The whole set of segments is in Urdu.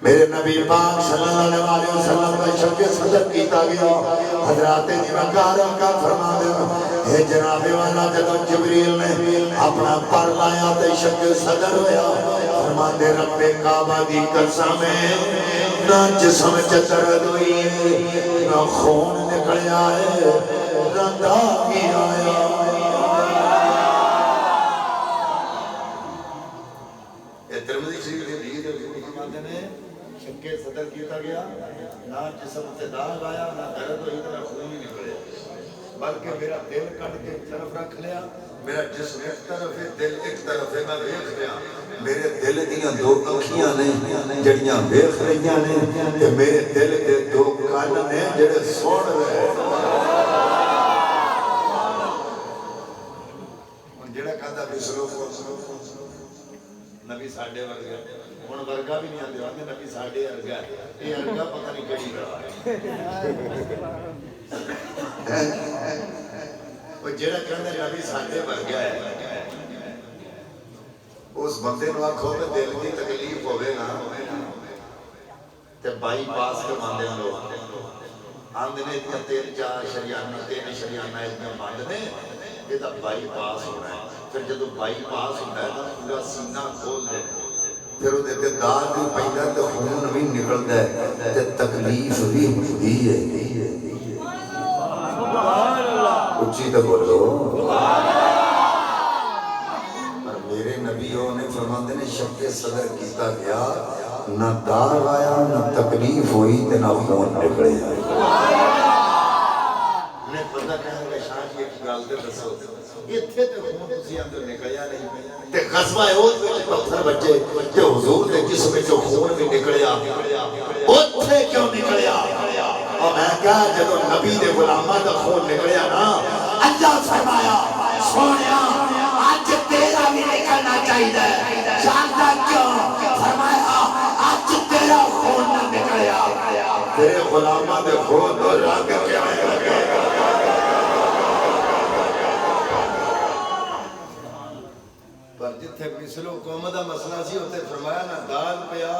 میرے نبی پاک صلی اللہ علیہ وسلم کا شب صدر کیتا گیا حضرات نمکاروں کا فرما دے اے جناب والا جدو جبریل نے اپنا پر لایا تے شب صدر ہویا فرما دے رب کعبہ دی قسم نہ جسم چترد ہوئی نہ خون نکلیا ہے نہ داغی آیا اے ترمذی شریف دے لیے فرماتے ہیں شب صدر کیتا گیا نہ جسم سے داغ آیا نہ درد ہوئی نہ خون نکلیا بلکہ میرا دل کٹ کے ایک طرف رکھ لیا میرا جسم ایک طرف ہے دل ایک طرف ہے میں دیکھ لیا میرے دل دیاں دو اکھیاں نے جڑیاں دیکھ رہیاں نے تے میرے دل دے دو کان نے جڑے سن رہے جڑا کہندا بسلو نبی ساڈے ورگا ہن ورگا بھی نہیں آندے آندے نبی ساڈے ورگا یہ ورگا پتہ نہیں کیڑی رہا وہ جڑا کہندا نبی ساڈے ورگا ہے اس بندے نو آکھو تے دل دی تکلیف ہوے نا تے بائی پاس کرواندے لوگ آندے نے تین چار شریانہ تین شریانہ اتنے بند نے یہ تو بائی پاس ہونا ہے پھر جدو بائی پاس ہوتا ہے نا پورا سینہ کھول دے پھر وہ دیتے دار بھی پہندا تو خون بھی نکلتا ہے تے تکلیف بھی ہوتی ہے اچھی تو بولو اور میرے نبیوں نے فرماتے نے شب صدر کیتا گیا نہ دار آیا نہ تکلیف ہوئی تے نہ خون نکلے انہیں پتہ کہنے کا شاہ یہ کی گال دے دسو یہ تھے تے خون تسی اندر نکلیا نہیں تے غزوہ احد میں پتھر بچے کہ حضور نے جس میں جو خون بھی نکلیا اتھے کیوں نکلیا اور میں کہا جب نبی دے غلامہ دا خون نکلیا نا اللہ فرمایا سونیا آج تیرا بھی نکلنا چاہیے جانتا کیوں فرمایا آج تیرا خون نہ نکلیا تیرے غلامہ دے خون اور رنگ کیا ہے پر جتھے مثلو قوم دا مسئلہ سی ہوتے فرمایا نہ دال پیا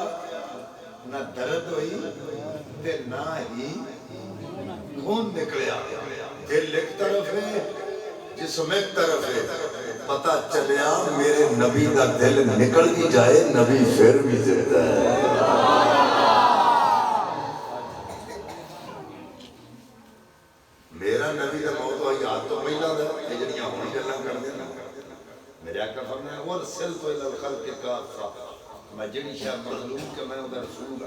نہ درد ہوئی تے نہ ہی خون نکلیا دل ایک طرف ہے جسم ایک طرف ہے پتہ چلیا میرے نبی دا دل نکل بھی جائے نبی پھر بھی زندہ ہے میرا نبی دا موت ہوئی یاد تو پہلا دا یہ جنیاں ہونی جلن کر دینا میرے آقا فرمایا وَرْسِلْتُ إِلَى الْخَلْقِ كَافَّةً میں جنی شاہ مظلوم کہ میں ادھر رسول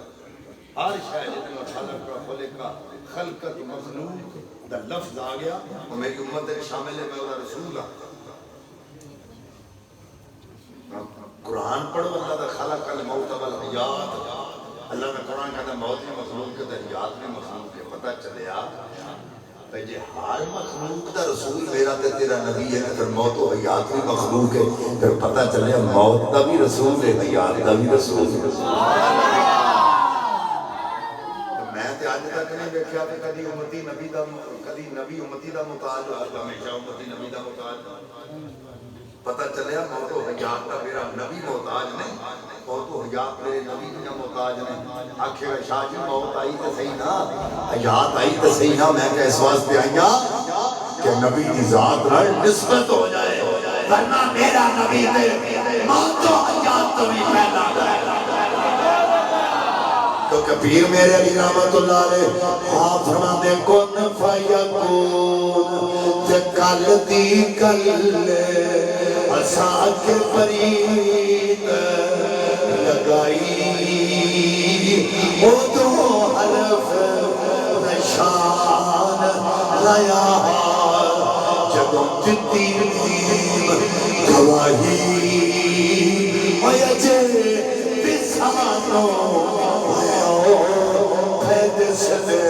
ہر شاہ جتنا خلق کا خلقہ خلقت مخلوق دا لفظ آ گیا اور میری امت شامل ہے میں ادھر رسول قرآن پڑھو اللہ دا خلق الموت والحیات اللہ نے قرآن کہتا موت بھی مخلوق کے حیات بھی مخلوق کے پتہ چلیا یہ ہر مخلوق دا رسول میرا تے تیرا نبی ہے پھر موت و حیات بھی مخلوق ہے پھر پتہ چلیا موت دا بھی رسول ہے حیات دا بھی رسول ہے میں تے آج تک نہیں دیکھا کہ کدی امتی نبی دا کدی نبی امتی دا محتاج ہمیشہ امتی نبی دا محتاج پتہ چلیا موت و حیات دا میرا نبی محتاج نہیں موت و حیات میرے نبی کا محتاج نہیں آخر شاہ جی موت آئی تو صحیح نا حیات آئی تو صحیح نا میں کہ اس واسطے آئیا کہ نبی کی ذات رہے نسبت ہو جائے ورنہ میرا نبی دے موت و حیات تو بھی پہلا جائے کیونکہ پیر میرے علی رحمت اللہ علیہ ہاں فرما دے کن فیکون تے کل دی کل اسا کے فرید لگائی وہ دو حرف نشان لیا جدوں جتی گواہی ویجے بسانوں پید سدے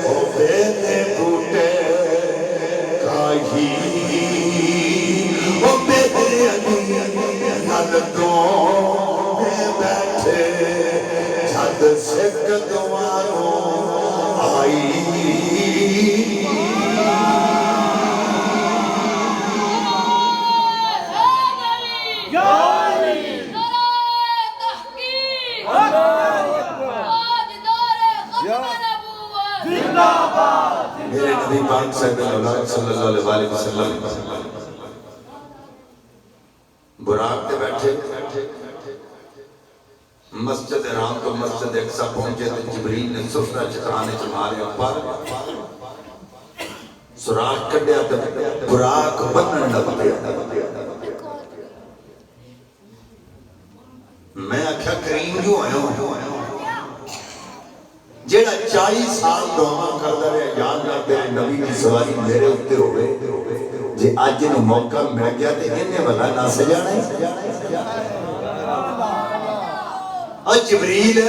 او بینے بوٹے کاہی او بینے علی نلدوں میں بیٹھے جھد سکھ دواروں آئی میرے نبی پاک صلی اللہ علیہ وسلم براق تے بیٹھے مسجد حرام تو مسجد اقصی پہنچے تو جبریل نے سفرہ چکرانے چمارے پر سراغ کڈیا تے براق بنن لگ پیا میں آکھیا کریم جو آیا ہوں جیڑا 40 سال دعا کردا رہے یاد کرتے ہیں نبی کی سواری میرے اوپر ہوئے جے اج نو موقع مل گیا تے انہیں والا نہ سجانا ہے اور جبریل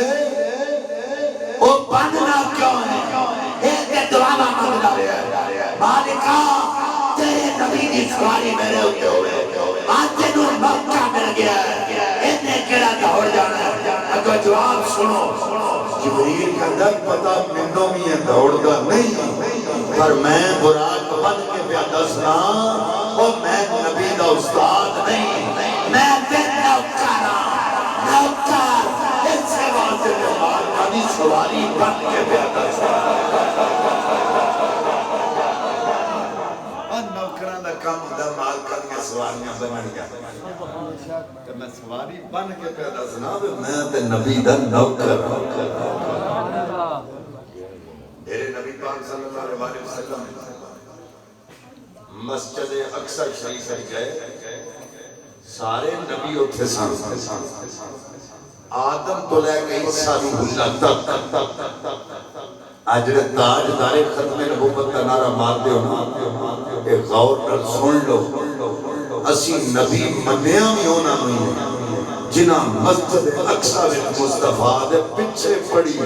او بننا کیوں ہے اے تے دعا مانگدا رہے مالکا تیرے نبی کی سواری میرے اوپر ہوئے اج نو موقع مل گیا انہیں کیڑا دوڑ جانا ہے اگر جواب سنو جبریل کا در پتا منوں بھی یہ دوڑ دا نہیں پر میں براق بن کے پیا دسنا اور میں نبی دا استاد نہیں میں دن نوکر اس سے واضح نمار نبی سواری بن کے پیا دسنا اور نوکران دا کام دا مال کر کے سواریاں بنن گیا کہ میں سواری بن کے پیا دسنا میں تے نبی دا نوکر میرے نبی پاک صلی اللہ علیہ وسلم مسجد اقصی شریف گئے سارے نبی اتھے سن آدم تو لے کے عیسیٰ روح اللہ تک اجر تاج دار ختم نبوت کا نعرہ مار دے ہونا ایک غور کر سن لو اسی نبی منیا بھی ہونا نہیں جنہ مسجد اقصی مصطفیٰ دے پچھے پڑی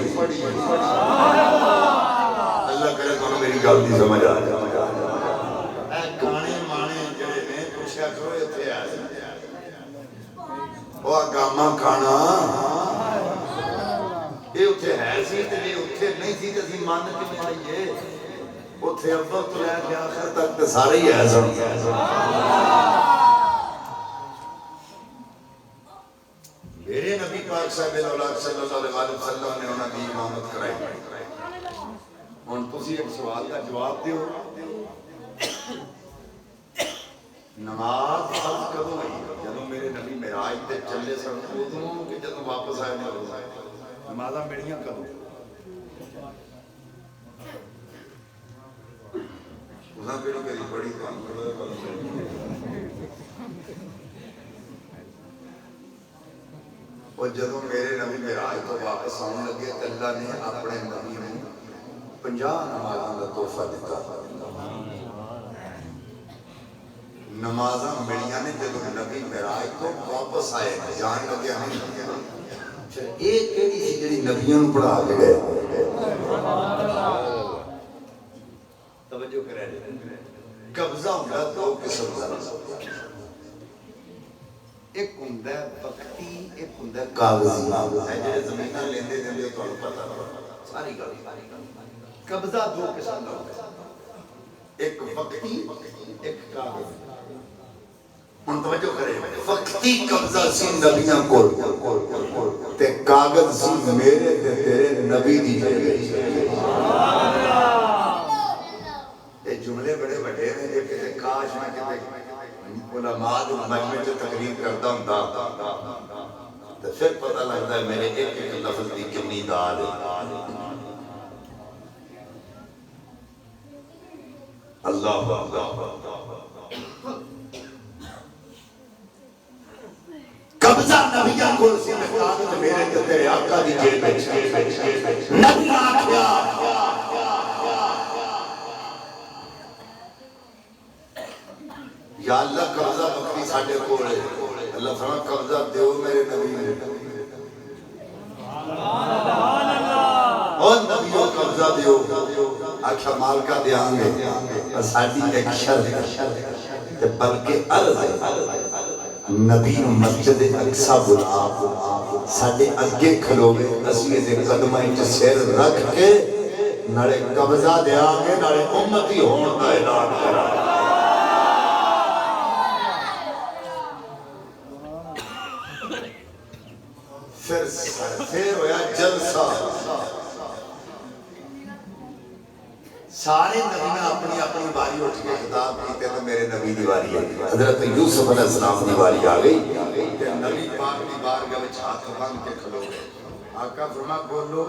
اللہ کرے تو میری گل نہیں سمجھ آ جائے اے گانے مانے جڑے نے پوچھا کرو اتنے آ وہ گاما کھانا یہ اتنے ہے سی تے یہ اتنے نہیں سی تے اسی مان کے میں آئیے اتنے اول تو لے کے آخر تک تے سارے ہی ہے سن میرے نبی پاک صاحب صلی اللہ علیہ وسلم نے انہاں دی امامت کرائی ہن تسی ایک سوال کا جواب دیو نماز فرض کدوں ہوئی جدوں میرے نبی معراج تے چلے سن ادوں کہ جدوں واپس آئے نمازاں میریاں کدوں انہاں پہلو کری بڑی کام کرو اور جدوں میرے نبی معراج تو واپس آن لگے تو اللہ نے اپنے نبی میں 50 نمازاں کا تحفہ دیتا نمازاں ملیاں نے جدوں نبی معراج تو واپس آئے جان لگے ہم ایک کیڑی سی جڑی نبیوں نے پڑھا کے گئے توجہ کرے قبضہ ہوندا دو قسم دا ایک ہوندا ہے وقتی ایک ہوندا ہے کاغذی ہے جڑے زمیناں لیندے دیندے تانوں پتہ ساری گل قبضہ دو قسم دا ہوتا ہے ایک وقتی ایک کاغذی ہن توجہ کرے وقتی قبضہ سی نبیاں کول تے کاغذ سی میرے تے تیرے نبی دی یہ جملے بڑے بڑے ہیں کہ کاش میں کہتے علماء مجمع سے تقریر کرتا ہوں تو پھر پتہ لگتا ہے میرے ایک ایک لفظ دی کتنی داد ہے اللہ قبضہ نبیاں کو سی مقامت میرے تے تیرے آقا دی جیب نبی آکھیا یا اللہ قبضہ وقتی ساڑھے کھوڑے اللہ فرما قبضہ دیو میرے نبی نے اور نبیوں قبضہ دیو آکھا مال کا دیاں گے ساڑھی ایک شرط بلکہ عرض ہے نبی مسجد اقصی بلا ساڑھے اگے کھلوگے اسیے دے قدمائی چھ سیر رکھ کے نڑے قبضہ دیاں گے نڑے امتی ہون دا اعلان کرا پھر ہویا جلسہ سارے نبی نے اپنی اپنی باری اٹھ کے خطاب کیتے تو میرے نبی دی باری ہے حضرت یوسف علیہ السلام دی باری آ گئی کہ نبی پاک دی بارگاہ وچ ہاتھ باندھ کے کھلو گئے آقا فرما بولو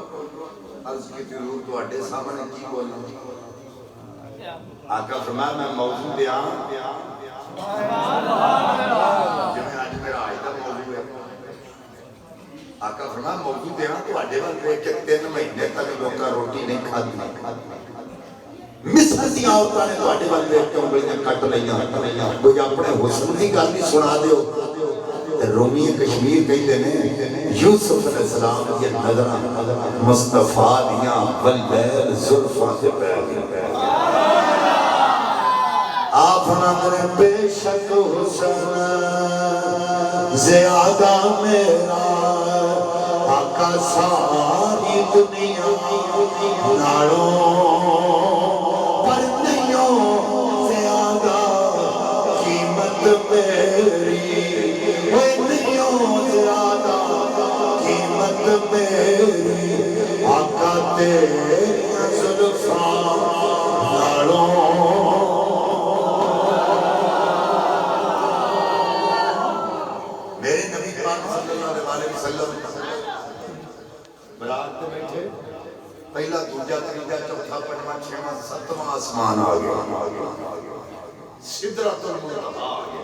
عرض کی ضرور تواڈے سامنے کی بولوں آقا فرما میں موضوع بیان جویں اج میرا آج دا موضوع ہے آقا فرما موضوع بیان تواڈے ول دیکھ کے 3 مہینے تک لوکاں روٹی نہیں کھادی مصر دی عورتاں نے تواڈے ول دیکھ کے انگلیاں کٹ لیاں کوئی اپنے حسن دی گل نہیں سنا دیو رومی کشمیر کہندے نے یوسف علیہ السلام دی نظراں مصطفیٰ دیاں واللیل زلفاں تے پے آپ نظر بے شک حسن زیادہ میرا آقا ساری دنیا نالوں پر نہیں زیادہ قیمت میری وہ نہیں زیادہ قیمت میری آقا تیرے زلفاں نالوں پہلا دوجا تیجا چوتھا پنجواں چھواں ستواں آسمان آ گیا سدرۃ المنتہا آ گیا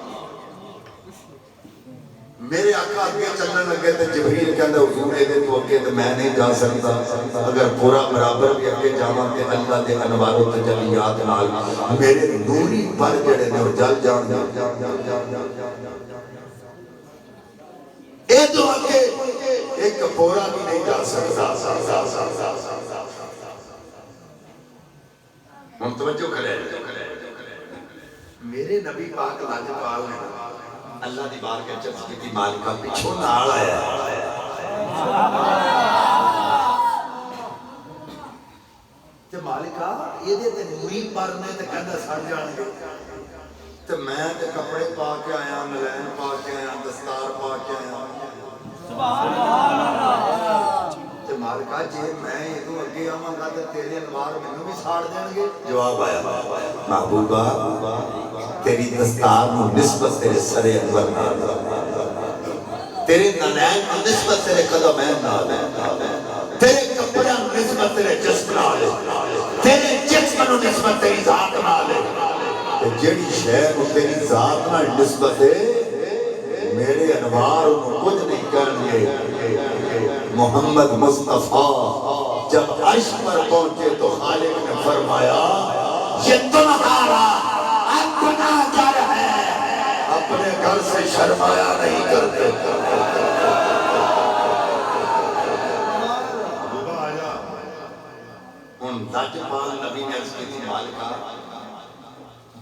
میرے آقا اگے چلن لگے تے جبریل کہندا حضور دے تو اگے تے میں نہیں جا سکتا اگر پورا برابر بھی اگے جاواں تے اللہ دے انوار و تجلیات نال میرے نوری پر جڑے نے جل جان اے تو اگے ایک پورا بھی نہیں جا سکتا ہم توجہ کریں میرے نبی پاک لاجپال نے اللہ دی بارگاہ چرچ کی مالکہ پیچھوں نال آیا تے مالکہ یہ دے تے نوری پر نے تے کہندا سڑ جان گے تے میں تے کپڑے پا کے آیا ملین پا کے آیا دستار پا کے آیا سبحان اللہ تے مالکہ جے میں ادھو اگے آواں گا تے تیرے انوار مینوں بھی ساڑ دین گے جواب آیا محبوبہ تیری دستار نو نسبت تیرے سر انور نال تیرے ننین نو نسبت تیرے قدمین نال تیرے کپڑے نو نسبت تیرے جسم نال تیرے جسم نو نسبت تیری ذات نال جیڑی شے نو تیری ذات نال نسبت ہے میرے انوار نو کچھ نہیں کرنگے محمد مصطفیٰ جب عرش پر پہنچے تو خالق نے فرمایا یہ تمہارا اپنا گھر ہے اپنے گھر سے شرمایا نہیں کرتے ان لاجپال نبی نے اس کی مالکہ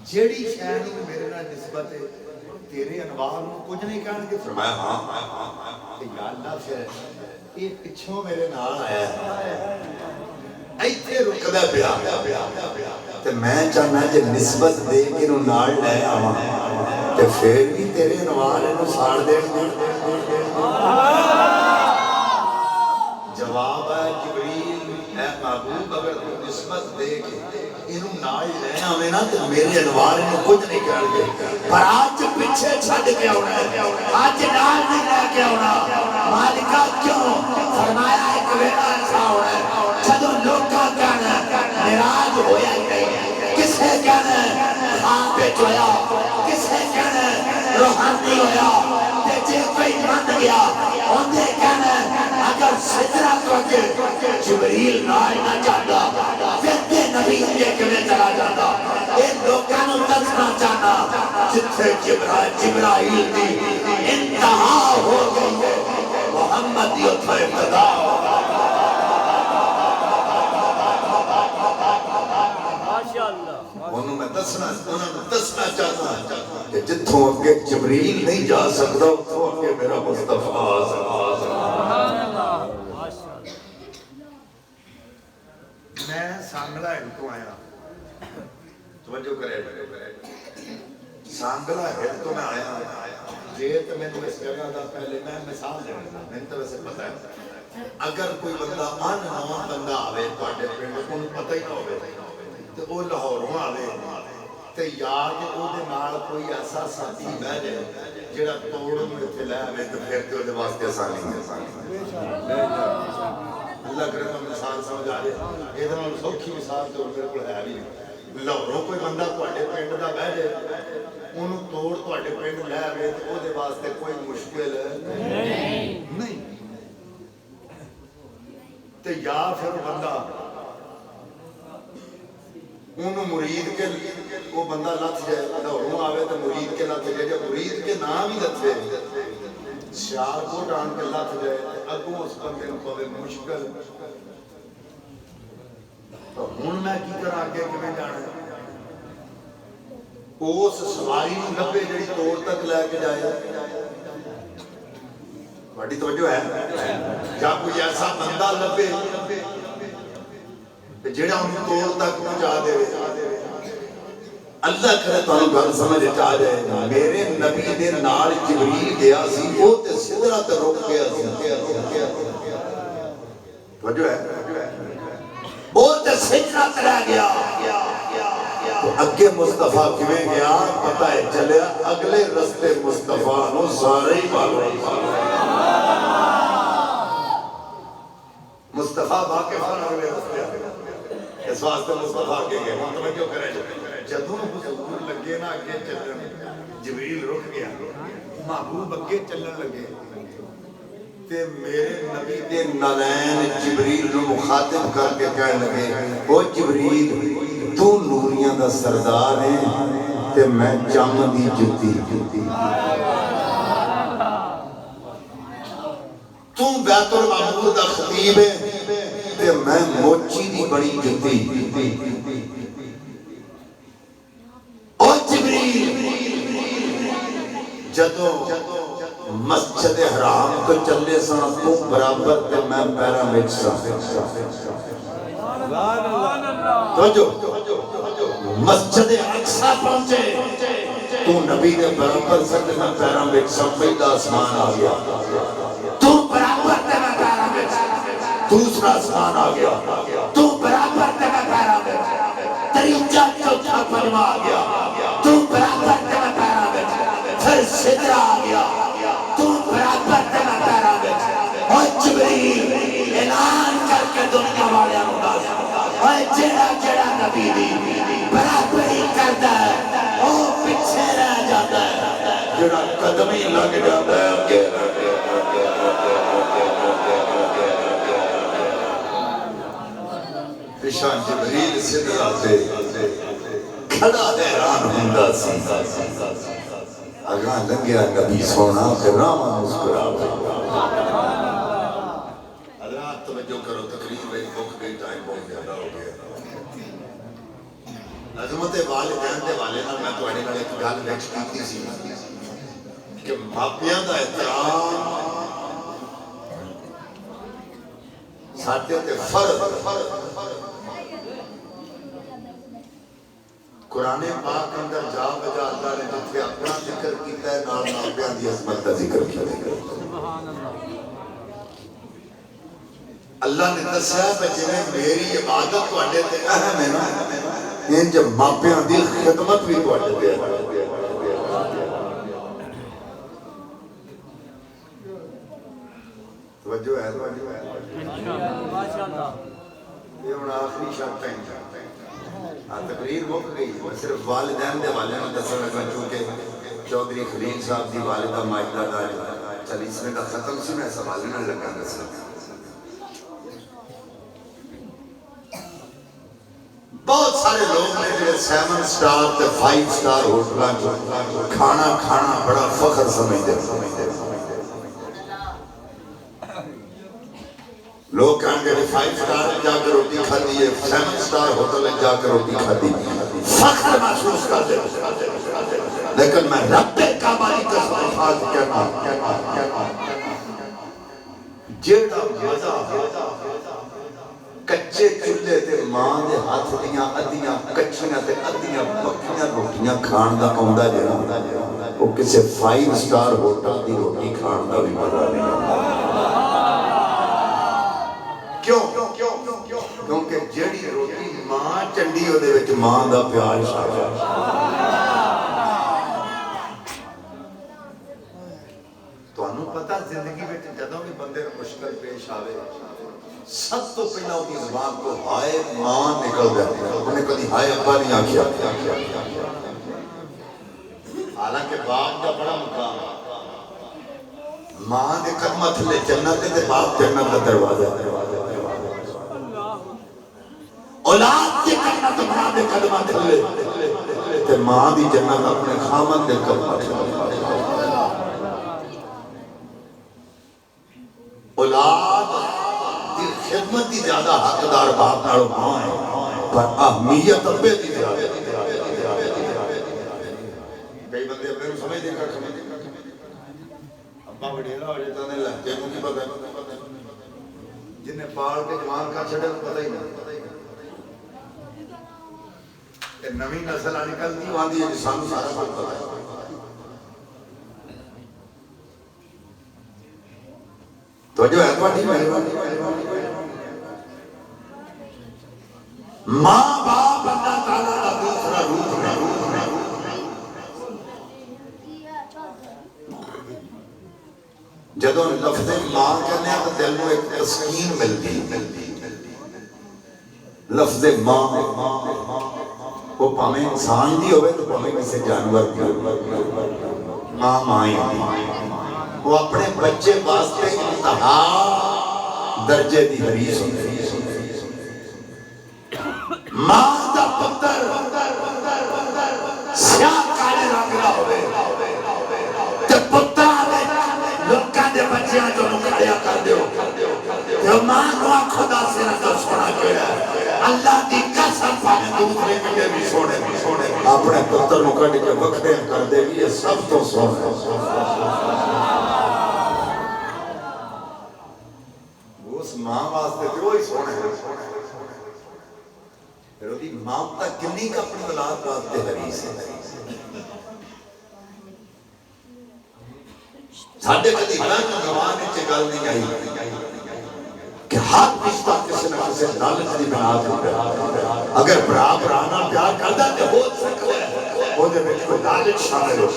جیڑی شہر میرے نال نسبت ہے تیرے انوار میں کچھ نہیں کہنے کے فرمایا ہاں یا اللہ پھر یہ پچھوں میرے نال آیا ایتھے رکدا پیا تے میں چاہنا جے نسبت دے کے نو نال لے آواں تے پھر بھی تیرے انوار نو ساڑ دین گے جواب ہے جبریل اے محبوب اگر تو نسبت دے کے انہوں نال لے آویں نا تے میرے انوار نو کچھ نہیں کہن گے پر آج پیچھے چھڈ کے آنا ہے آج نال نہیں لے کے آنا مالکہ کیوں فرمایا ایک ویلا ایسا ہونا ہے جدوں لوکاں کہنا معراج ہویا ہی نہیں کسے کہنا خواب وچ ہویا کسے کہنا روحانی ہویا تے جے کوئی من گیا اوندے کہنا اگر سجدہ کر کے جبریل نال نہ جاندا پھر نبی یہ کیویں چلا جاتا اے لوکاں نوں دسنا چاہنا جتھے جبرائیل دی انتہا ہو گئی ہے محمد دی اتھے ابتدا انہوں میں دسنا چاہتا کہ جتھوں اگے جبریل نہیں جا سکتا اتھوں اگے میرا مصطفیٰ آ سکتا میں سانگلہ ہل تو آیا توجہ کرے سانگلہ ہل تو میں آیا جے تو میں نے اس جگہ دا پہلے میں مثال دے میں تو ویسے پتہ ہے اگر کوئی بندہ ان نواں بندہ آوے تو آٹے پینڈ کو پتہ ہی نہ ہوئے تے او لاہوروں آوے تے یا کہ او دے نال کوئی ایسا ساتھی بہ جائے جڑا توڑ میں اتنے لے آوے تو پھر تے او دے واسطے آسانی ہے۔ اللہ کرے تو مثال سمجھ آ جائے، یہ تو سوکھی مثال تو میرے کو ہے بھی نہیں۔ لاہوروں کوئی بندہ تواڈے پنڈ دا بہ جائے انہوں توڑ تواڈے پنڈ لے آوے تے او دے واسطے کوئی مشکل نہیں تے یا پھر بندہ انہوں مرید کے وہ بندہ لت جائے لاہوروں آوے تو مرید کے لت جائے، جب مرید کے نام ہی لت جائے سیالکوٹ آن کے لت جائے اگوں اس بندے کو پوے مشکل تو ہن میں کی کر آگے کہ میں جانا اس سواری لبے جڑی توڑ تک لے کے جائے بڑی توجہ ہے یا کوئی ایسا بندہ لبے جڑا ان توڑ تک پہنچا دے اللہ کرے تو گل سمجھ آ جائے میرے نبی دے نال جبریل گیا سی وہ تے سدرا تے رک گیا سی توجہ ہے وہ تے سدرا تے رہ گیا تو اگے مصطفیٰ کیویں گیا پتہ ہے چلیا اگلے رستے مصطفیٰ نو سارے ہی معلوم مصطفیٰ واقف اگلے رستے اس واسطے مصطفیٰ کے گئے ہم توجہ کریں جدوں حضور لگے نا اگے چلن جبریل رک گیا محبوب اگے چلن لگے تے میرے نبی دے نالین جبریل نو مخاطب کر کے کہنے لگے او جبریل تو نوریاں دا سردار ہے تے میں جم دی جتی تو بیت المعمور دا خطیب ہے تے میں موچی دی بڑی جتی او جبریل جدو مسجد حرام کو چلے ساں تو برابر تے میں پیرا وچ ساں توجہ مسجد اقصی پہنچے تو نبی نے برابر سے میں پیرا وچ ساں پہلا آسمان آ گیا تو برابر تے میں پیرا وچ دوسرا آسمان آ گیا تو برابر تے میں پیرا وچ تیجا چوتھا پنجواں آ گیا تو برابر تے میں پیرا وچ پھر سدرا آ گیا تو برابر تے میں پیرا وچ او جبریل اعلان کر کے دنیا والیاں نوں دس او جڑا جڑا نبی دی برابری کردا ہے او پیچھے رہ جاتا ہے جڑا قدم ہی لگ جاتا ہے اگے پیشان جبریل سدرا تے کھڑا حیران ہوندا سی اگاں لنگیا نبی سونا تے راما مسکرا حضرات توجہ کرو تقریر میں بک گئی ٹائم بہت زیادہ ہو گیا عظمت والدین دے والے نال میں تواڈے نال ایک گل ویکھ کیتی سی کہ ماپیاں دا احترام ساڈے تے فرض قرآن پاک اندر جا بجا اللہ نے جتھے اپنا ذکر کیتا ہے نال ماپیاں دی عظمت دا ذکر کیا اللہ نے دسیا کہ جویں میری عبادت تواڈے تے اہم ہے نا انج ماپیاں دی خدمت بھی تواڈے تے ہے توجہ ہے ماشاءاللہ یہ ہن آخری شرط ہے تقریر مک گئی میں صرف والدین دے والے نے دسنا لگا چونکہ چودھری خلیل صاحب دی والدہ ماجدہ دا چلیسویں کا ختم سی میں ایسا والے نہ لگا دسنا بہت سارے لوگ نے جو 7 سٹار تے 5 سٹار ہوٹلاں کھانا کھانا بڑا فخر سمجھتے لوگ کہیں گے 5 سٹار جا کے روٹی کھاتی ہے 7 سٹار ہوٹل جا کے روٹی کھاتی فخر محسوس کرتے لیکن میں رب کعبہ کی قسم الفاظ کہنا جیڑا مزہ کچے چولہے تے ماں دے ہاتھ دیاں ادیاں کچیاں تے ادیاں پکیاں روٹیاں کھان دا آوندا جڑا وہ کسے 5 سٹار ہوٹل دی روٹی کھان دا بھی مزہ نہیں کیوں کیونکہ جڑی روٹی ماں چنڈی وہ ماں دا پیار شامل تانوں پتہ زندگی میں جدوں بھی بندے کو مشکل پیش آوے سب تو پہلا وہ زبان کو ہائے ماں نکل جاتی ہے انہیں کبھی ہائے ابا نہیں آکھیا حالانکہ باپ کا بڑا مقام ماں دے قدمہ تھلے جنت دے باپ جنت کا دروازہ اولاد دے قدمہ تھلے تے ماں دی جنت اپنے خامن دے قدمہ تھلے اولاد دی خدمت دی زیادہ حقدار باپ نالوں ماں ہے پر اہمیت ابے دی زیادہ کئی بندے ابے نو سمجھ دے کر ابا وڈیرا ہو جاتا نے لہجے کو کی پتہ جنہیں پال کے جوان کا چھڑے کو پتہ ہی نہیں کہ نویں نسل نکلتی واندی ہے جسان سارا کچھ پتہ ہے تو جو ہے تو نہیں ماں باپ اللہ تعالیٰ کا دوسرا روح ہے جدوں لفظ ماں کہنے ہیں تو دل میں ایک تسکین ملتی لفظ ماں وہ پہمیں انسان دی ہوئے تو پہمیں کسی جانور دی ماں مائیں وہ اپنے بچے واسطے انتہا درجے دی حریص ہوتے ماں دا پتر سیاہ کالے رنگلا ہوئے تے پتر لوکاں دے بچیاں جو نکھایا کر دیو تے ماں کو خدا سے نہ سونا کہا اللہ دی قسم پانے دوسرے کے بھی سونے اپنے پتر نو کڈ کے وکھرے کر دے گی یہ سب تو سونا اس ماں واسطے جو ہی سونے پھر وہ ماں تک کنی کا اپنی اولاد واسطے حریص ہے ساڈے کدی گھر زبان وچ گل نہیں آئی کہ ہر رشتہ کسی نہ کسی لالچ دی بنا تے اگر بھرا بھرا نال پیار کردا تے ہو سکدا ہے وہ دے وچ کوئی لالچ شامل ہو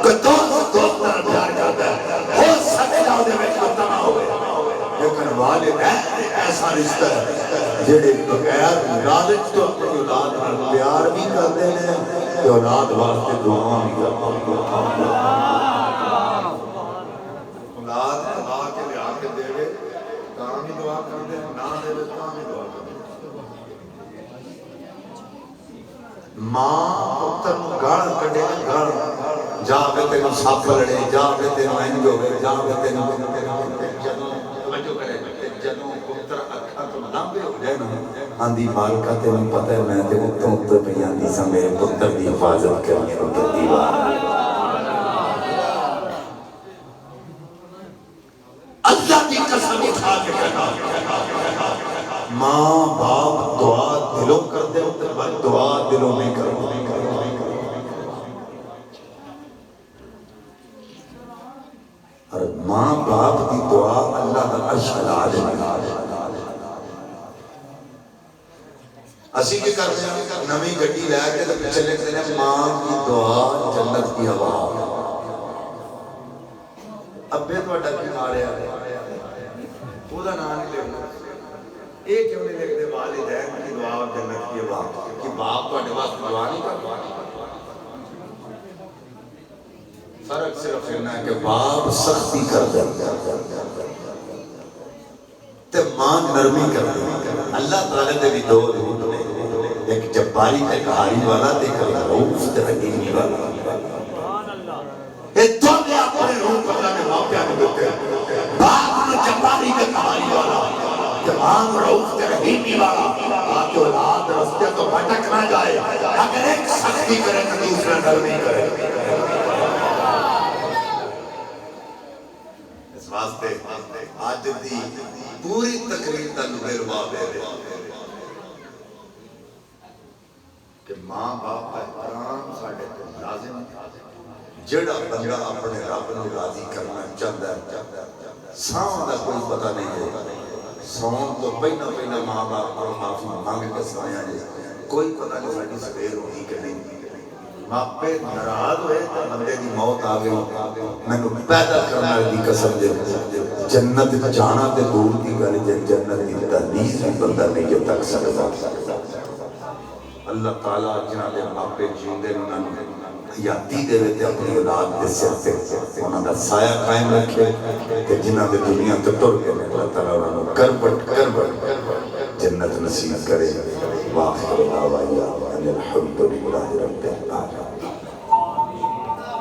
کوئی دوست نال پیار کردا ہے ہو سکدا او دے وچ کوئی تما ہوے لیکن والدین ایسا رشتہ ہے جڑے بغیر لالچ تو اپنی اولاد نال پیار بھی کردے نے تے اولاد واسطے دعا بھی کردے اولاد خدا کے لیا کے دے تاں بھی دعا کردے نہ دے تاں بھی دعا کردے ماں پتر نو گال کڈے گال جا کے تینو سپ لڑے جا کے تینو انج ہوے جا کے تینو آندھی مالکہ تے میں پتہ ہے میں تے اتوں اتوں پہ آندھی سا میرے پتر دی حفاظت کرنی اتر دیوار اللہ کی قسم اٹھا کے کہنا ماں باپ دعا دلوں کر دے دعا دلوں میں کر دے اور ماں باپ کی دعا اللہ کا عرش علاج ہے اسی کی کرتے ہیں نمی گھٹی لے کے تو پیچھے لکھتے ہیں ماں کی دعا جنت کی ہوا ابے تو اڈا کی مارے آئے وہ دا نام نہیں لکھنا ایک کیوں نہیں لکھتے والدین کی دعا اور جنت کی ہوا کہ باپ تو اڈے واسطے دعا نہیں کرتا فرق صرف اتنا ہے کہ باپ سختی کر دے تے ماں نرمی کر دے اللہ تعالیٰ دے بھی دو روح نے ایک جباری تے قہاری والا تے ایک رؤوف تے رحیمی والا یہ دو نے اپنے روح اللہ نے واقعہ کو دیتے باپ نے جباری تے قہاری والا ماں رؤوف تے رحیمی والا آج اولاد رستے تو بھٹک نہ جائے اگر ایک سختی کرے تو دوسرا نرمی کرے اس واسطے آج دی پوری تقریر دا نبیروا دے رہے کہ ماں باپ کا احترام ساڑھے تو لازم جڑا بندہ اپنے رب نو راضی کرنا چاہتا ہے ساؤں دا کوئی پتہ نہیں ہے ساؤں تو پہنا ماں باپ کو معافی مانگ کے سویا جائے کوئی پتہ نہیں ساری سویر ہوئی کہ نہیں ماپے ناراض ہوئے تو بندے دی موت آ گئی میں نے پیدا کرنا دی قسم دے جنت جانا تے دور دی گل جنت دی دہلیز بھی بندہ نہیں جے تک سکتا اللہ تعالیٰ جنہاں دے ماپے جیندے انہاں حیاتی دے وے تے اپنی اولاد دے سر تے انہاں دا سایہ قائم رکھے تے جنہاں دے دنیا تے ٹر گئے اللہ تعالیٰ انہاں نوں کربٹ جنت نصیب کرے واخر دعوانا ان الحمد للہ رب العالمین